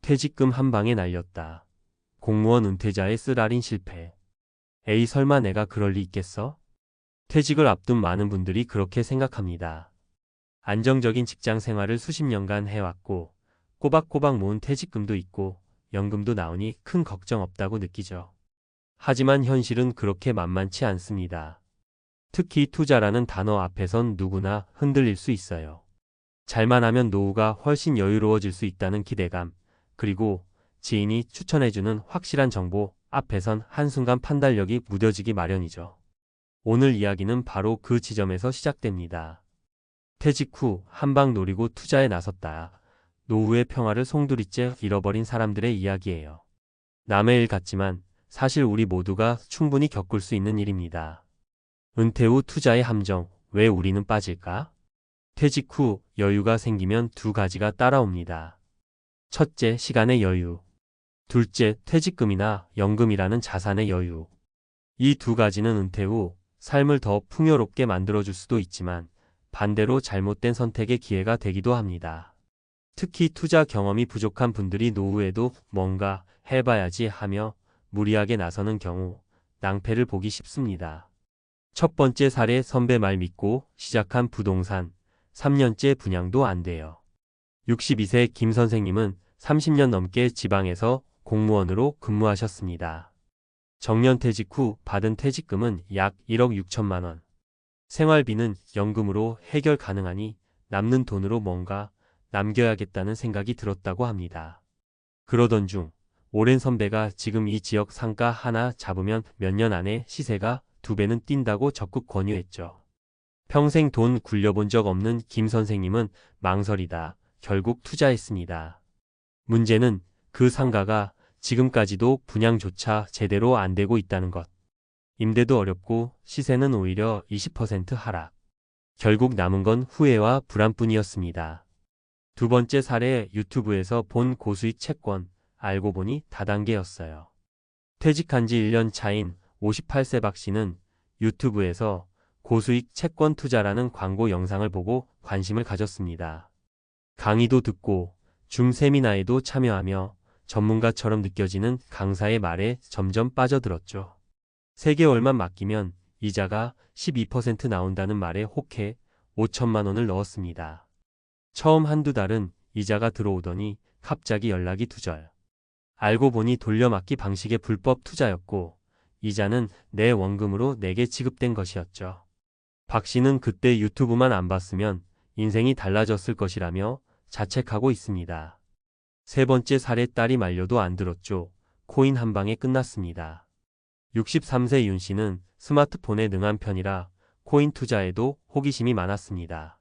퇴직금 한 방에 날렸다. 공무원 은퇴자의 쓰라린 실패. 에이 설마 내가 그럴 리 있겠어? 퇴직을 앞둔 많은 분들이 그렇게 생각합니다. 안정적인 직장 생활을 수십 년간 해왔고 꼬박꼬박 모은 퇴직금도 있고 연금도 나오니 큰 걱정 없다고 느끼죠. 하지만 현실은 그렇게 만만치 않습니다. 특히 투자라는 단어 앞에선 누구나 흔들릴 수 있어요. 잘만 하면 노후가 훨씬 여유로워질 수 있다는 기대감, 그리고 지인이 추천해주는 확실한 정보 앞에선 한순간 판단력이 무뎌지기 마련이죠. 오늘 이야기는 바로 그 지점에서 시작됩니다. 퇴직 후 한방 노리고 투자에 나섰다. 노후의 평화를 송두리째 잃어버린 사람들의 이야기예요. 남의 일 같지만 사실 우리 모두가 충분히 겪을 수 있는 일입니다. 은퇴 후 투자의 함정, 왜 우리는 빠질까? 퇴직 후 여유가 생기면 두 가지가 따라옵니다. 첫째, 시간의 여유. 둘째, 퇴직금이나 연금이라는 자산의 여유. 이 두 가지는 은퇴 후 삶을 더 풍요롭게 만들어줄 수도 있지만 반대로 잘못된 선택의 기회가 되기도 합니다. 특히 투자 경험이 부족한 분들이 노후에도 뭔가 해봐야지 하며 무리하게 나서는 경우 낭패를 보기 쉽습니다. 첫 번째 사례, 선배 말 믿고 시작한 부동산, 3년째 분양도 안 돼요. 62세 김 선생님은 30년 넘게 지방에서 공무원으로 근무하셨습니다. 정년퇴직 후 받은 퇴직금은 약 1억 6천만 원. 생활비는 연금으로 해결 가능하니 남는 돈으로 뭔가 남겨야겠다는 생각이 들었다고 합니다. 그러던 중 오랜 선배가 지금 이 지역 상가 하나 잡으면 몇 년 안에 시세가 2배는 뛴다고 적극 권유했죠. 평생 돈 굴려본 적 없는 김 선생님은 망설이다 결국 투자했습니다. 문제는 그 상가가 지금까지도 분양조차 제대로 안 되고 있다는 것. 임대도 어렵고 시세는 오히려 20% 하락. 결국 남은 건 후회와 불안뿐이었습니다. 두 번째 사례, 유튜브에서 본 고수익 채권, 알고 보니 다단계였어요. 퇴직한 지 1년 차인 58세 박 씨는 유튜브에서 고수익 채권 투자라는 광고 영상을 보고 관심을 가졌습니다. 강의도 듣고 줌 세미나에도 참여하며 전문가처럼 느껴지는 강사의 말에 점점 빠져들었죠. 3개월만 맡기면 이자가 12% 나온다는 말에 혹해 5천만 원을 넣었습니다. 처음 한두 달은 이자가 들어오더니 갑자기 연락이 두절. 알고 보니 돌려막기 방식의 불법 투자였고 이자는 내 원금으로 내게 지급된 것이었죠. 박 씨는 그때 유튜브만 안 봤으면 인생이 달라졌을 것이라며 자책하고 있습니다. 세 번째 사례, 딸이 말려도 안 들었죠. 코인 한 방에 끝났습니다. 63세 윤 씨는 스마트폰에 능한 편이라 코인 투자에도 호기심이 많았습니다.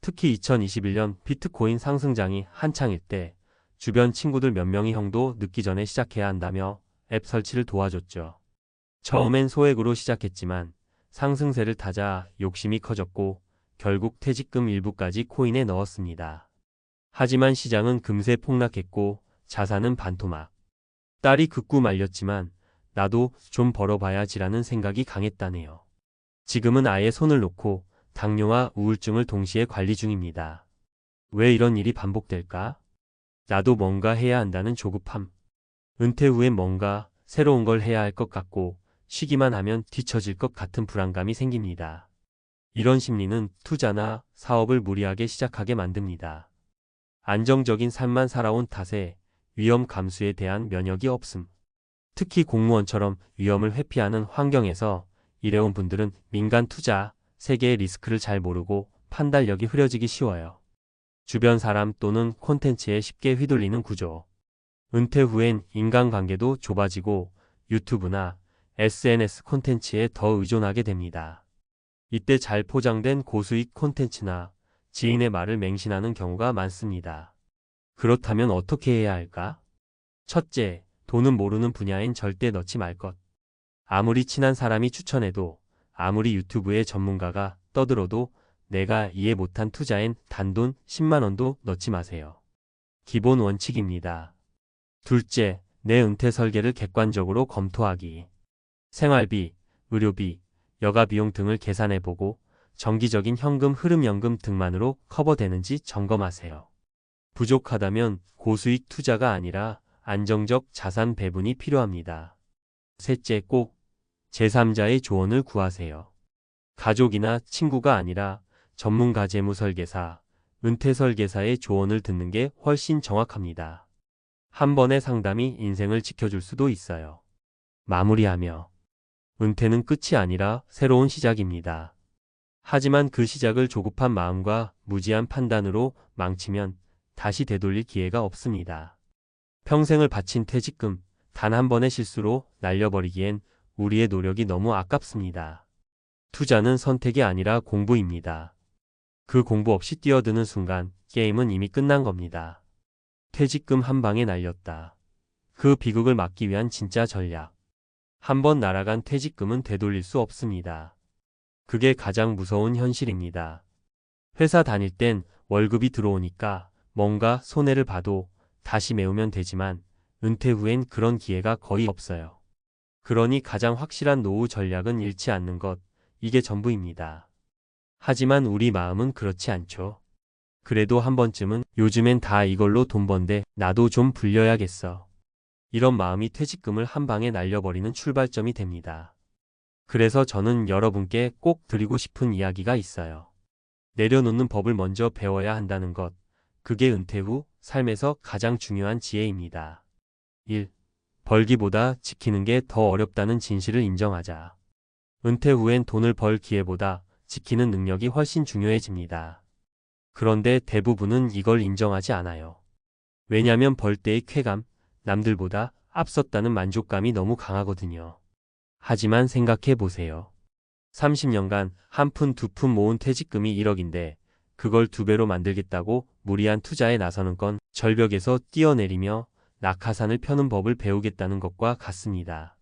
특히 2021년 비트코인 상승장이 한창일 때 주변 친구들 몇 명이 형도 늦기 전에 시작해야 한다며 앱 설치를 도와줬죠. 처음엔 소액으로 시작했지만 상승세를 타자 욕심이 커졌고 결국 퇴직금 일부까지 코인에 넣었습니다. 하지만 시장은 금세 폭락했고 자산은 반토막. 딸이 극구 말렸지만 나도 좀 벌어봐야지라는 생각이 강했다네요. 지금은 아예 손을 놓고 당뇨와 우울증을 동시에 관리 중입니다. 왜 이런 일이 반복될까? 나도 뭔가 해야 한다는 조급함. 은퇴 후엔 뭔가 새로운 걸 해야 할 것 같고 쉬기만 하면 뒤처질 것 같은 불안감이 생깁니다. 이런 심리는 투자나 사업을 무리하게 시작하게 만듭니다. 안정적인 삶만 살아온 탓에 위험 감수에 대한 면역이 없음. 특히 공무원처럼 위험을 회피하는 환경에서 일해온 분들은 민간 투자, 세계의 리스크를 잘 모르고 판단력이 흐려지기 쉬워요. 주변 사람 또는 콘텐츠에 쉽게 휘둘리는 구조. 은퇴 후엔 인간관계도 좁아지고 유튜브나 SNS 콘텐츠에 더 의존하게 됩니다. 이때 잘 포장된 고수익 콘텐츠나 지인의 말을 맹신하는 경우가 많습니다. 그렇다면 어떻게 해야 할까? 첫째, 돈은 모르는 분야엔 절대 넣지 말 것. 아무리 친한 사람이 추천해도 아무리 유튜브의 전문가가 떠들어도 내가 이해 못한 투자엔 단돈 10만 원도 넣지 마세요. 기본 원칙입니다. 둘째, 내 은퇴 설계를 객관적으로 검토하기. 생활비, 의료비, 여가 비용 등을 계산해보고 정기적인 현금 흐름 연금 등만으로 커버되는지 점검하세요. 부족하다면 고수익 투자가 아니라 안정적 자산 배분이 필요합니다. 셋째, 꼭 제3자의 조언을 구하세요. 가족이나 친구가 아니라 전문가 재무설계사, 은퇴설계사의 조언을 듣는 게 훨씬 정확합니다. 한 번의 상담이 인생을 지켜줄 수도 있어요. 마무리하며 은퇴는 끝이 아니라 새로운 시작입니다. 하지만 그 시작을 조급한 마음과 무지한 판단으로 망치면 다시 되돌릴 기회가 없습니다. 평생을 바친 퇴직금 단 한 번의 실수로 날려버리기엔 우리의 노력이 너무 아깝습니다. 투자는 선택이 아니라 공부입니다. 그 공부 없이 뛰어드는 순간 게임은 이미 끝난 겁니다. 퇴직금 한 방에 날렸다. 그 비극을 막기 위한 진짜 전략. 한 번 날아간 퇴직금은 되돌릴 수 없습니다. 그게 가장 무서운 현실입니다. 회사 다닐 땐 월급이 들어오니까 뭔가 손해를 봐도 다시 메우면 되지만 은퇴 후엔 그런 기회가 거의 없어요. 그러니 가장 확실한 노후 전략은 잃지 않는 것, 이게 전부입니다. 하지만 우리 마음은 그렇지 않죠. 그래도 한 번쯤은 요즘엔 다 이걸로 돈 번데 나도 좀 불려야겠어. 이런 마음이 퇴직금을 한 방에 날려버리는 출발점이 됩니다. 그래서 저는 여러분께 꼭 드리고 싶은 이야기가 있어요. 내려놓는 법을 먼저 배워야 한다는 것. 그게 은퇴 후 삶에서 가장 중요한 지혜입니다. 1. 벌기보다 지키는 게 더 어렵다는 진실을 인정하자. 은퇴 후엔 돈을 벌 기회보다 지키는 능력이 훨씬 중요해집니다. 그런데 대부분은 이걸 인정하지 않아요. 왜냐면 벌 때의 쾌감, 남들보다 앞섰다는 만족감이 너무 강하거든요. 하지만 생각해 보세요. 30년간 한 푼 두 푼 모은 퇴직금이 1억인데 그걸 2배로 만들겠다고 무리한 투자에 나서는 건 절벽에서 뛰어내리며 낙하산을 펴는 법을 배우겠다는 것과 같습니다.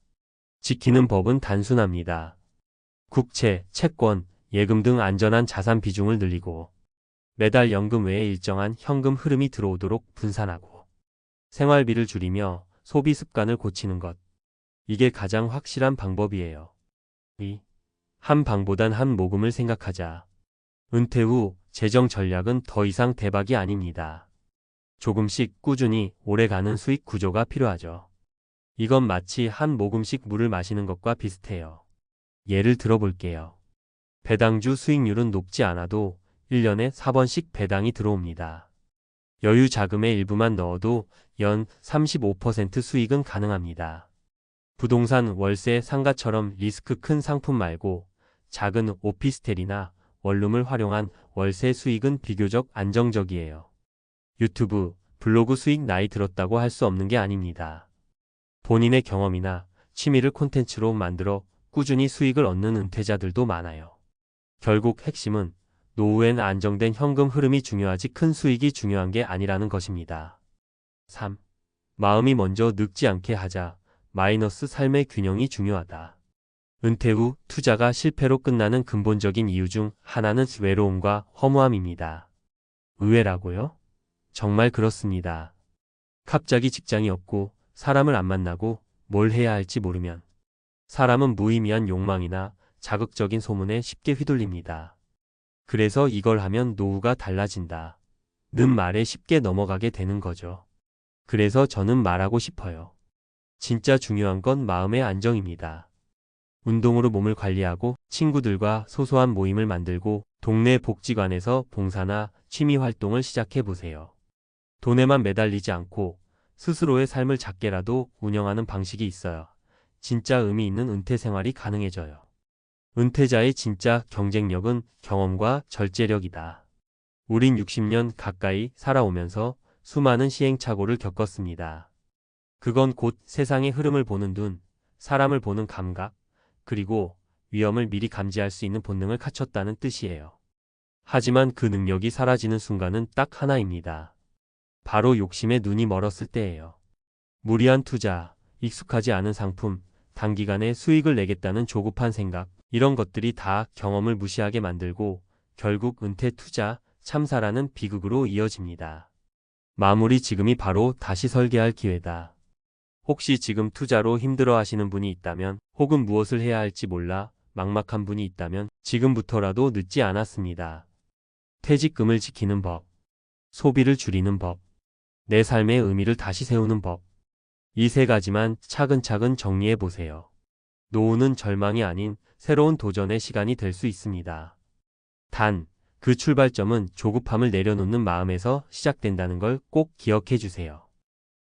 지키는 법은 단순합니다. 국채, 채권, 예금 등 안전한 자산 비중을 늘리고 매달 연금 외에 일정한 현금 흐름이 들어오도록 분산하고 생활비를 줄이며 소비 습관을 고치는 것. 이게 가장 확실한 방법이에요. 2. 한 방보단 한 모금을 생각하자. 은퇴 후 재정 전략은 더 이상 대박이 아닙니다. 조금씩 꾸준히 오래가는 수익 구조가 필요하죠. 이건 마치 한 모금씩 물을 마시는 것과 비슷해요. 예를 들어볼게요. 배당주 수익률은 높지 않아도 1년에 4번씩 배당이 들어옵니다. 여유 자금의 일부만 넣어도 연 35% 수익은 가능합니다. 부동산, 월세, 상가처럼 리스크 큰 상품 말고 작은 오피스텔이나 원룸을 활용한 월세 수익은 비교적 안정적이에요. 유튜브, 블로그 수익 나이 들었다고 할 수 없는 게 아닙니다. 본인의 경험이나 취미를 콘텐츠로 만들어 꾸준히 수익을 얻는 은퇴자들도 많아요. 결국 핵심은 노후엔 안정된 현금 흐름이 중요하지 큰 수익이 중요한 게 아니라는 것입니다. 3. 마음이 먼저 늙지 않게 하자. 마이너스 삶의 균형이 중요하다. 은퇴 후 투자가 실패로 끝나는 근본적인 이유 중 하나는 외로움과 허무함입니다. 의외라고요? 정말 그렇습니다. 갑자기 직장이 없고 사람을 안 만나고 뭘 해야 할지 모르면 사람은 무의미한 욕망이나 자극적인 소문에 쉽게 휘둘립니다. 그래서 이걸 하면 노후가 달라진다 는 말에 쉽게 넘어가게 되는 거죠. 그래서 저는 말하고 싶어요. 진짜 중요한 건 마음의 안정입니다. 운동으로 몸을 관리하고 친구들과 소소한 모임을 만들고 동네 복지관에서 봉사나 취미 활동을 시작해 보세요. 돈에만 매달리지 않고 스스로의 삶을 작게라도 운영하는 방식이 있어요. 진짜 의미 있는 은퇴 생활이 가능해져요. 은퇴자의 진짜 경쟁력은 경험과 절제력이다. 우린 60년 가까이 살아오면서 수많은 시행착오를 겪었습니다. 그건 곧 세상의 흐름을 보는 눈, 사람을 보는 감각, 그리고 위험을 미리 감지할 수 있는 본능을 갖췄다는 뜻이에요. 하지만 그 능력이 사라지는 순간은 딱 하나입니다. 바로 욕심에 눈이 멀었을 때예요. 무리한 투자, 익숙하지 않은 상품, 단기간에 수익을 내겠다는 조급한 생각, 이런 것들이 다 경험을 무시하게 만들고 결국 은퇴 투자, 참사라는 비극으로 이어집니다. 마무리 지금이 바로 다시 설계할 기회다. 혹시 지금 투자로 힘들어 하시는 분이 있다면 혹은 무엇을 해야 할지 몰라 막막한 분이 있다면 지금부터라도 늦지 않았습니다. 퇴직금을 지키는 법. 소비를 줄이는 법, 내 삶의 의미를 다시 세우는 법. 이 세 가지만 차근차근 정리해 보세요. 노후는 절망이 아닌 새로운 도전의 시간이 될 수 있습니다. 단, 그 출발점은 조급함을 내려놓는 마음에서 시작된다는 걸 꼭 기억해 주세요.